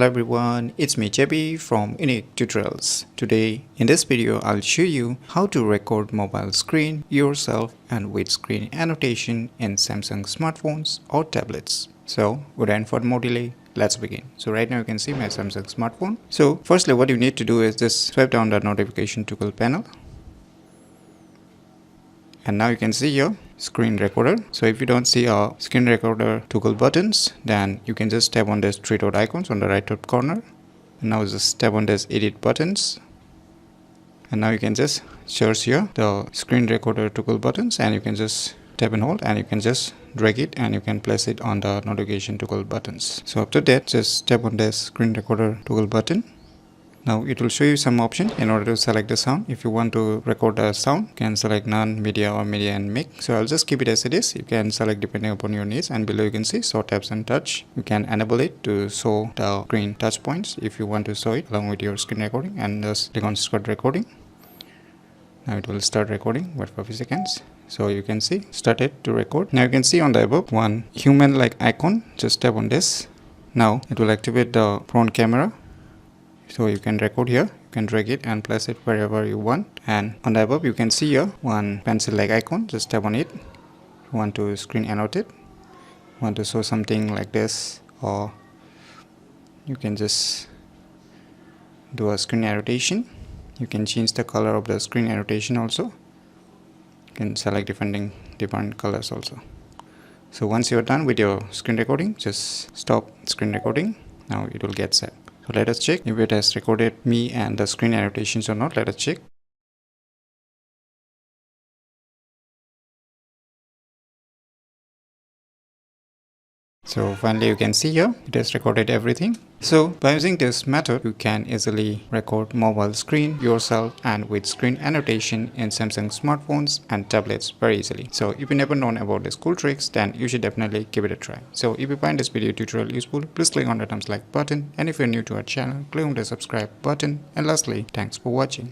Hello everyone, it's me JB from UniqueTutorials. Today in this video I'll show you how to record mobile screen yourself and with screen annotation in Samsung smartphones or tablets. So without further more delay, let's begin. So right now you can see my Samsung smartphone. So firstly what you need to do is just swipe down the notification toggle panel. And now you can see your screen recorder. So if you don't see our screen recorder toggle buttons, then you can just tap on these three dot icons on the right top corner. And now just tap on this edit buttons. And now you can just search here the screen recorder toggle buttons, and you can just tap and hold, and you can just drag it and you can place it on the notification toggle buttons. So after that, just tap on the screen recorder toggle button. Now it will show you some options in order to select the sound. If you want to record the sound, you can select none, media or media and mic. So I'll just keep it as it is. You can select depending upon your needs, and below you can see show taps and touch. You can enable it to show the screen touch points if you want to show it along with your screen recording, and just click on start recording. Now it will start recording. Wait for a few seconds. So you can see started to record. Now you can see on the above one human like icon. Just tap on this. Now it will activate the front camera. So you can record here, you can drag it and place it wherever you want. And on the above you can see here one pencil like icon. Just tap on it. You want to screen annotate, want to show something like this, or you can just do a screen annotation. You can change the color of the screen annotation also. You can select different colors also. So once you're done with your screen recording, just stop screen recording. Now it will get set. So let us check if it has recorded me and the screen annotations or not. Let us check. So finally you can see here it has recorded everything. So by using this method, you can easily record mobile screen yourself and with screen annotation in Samsung smartphones and tablets very easily. So if you never known about these cool tricks, then you should definitely give it a try. So if you find this video tutorial useful, please click on the thumbs like button, and if you're new to our channel, click on the subscribe button, and lastly, thanks for watching.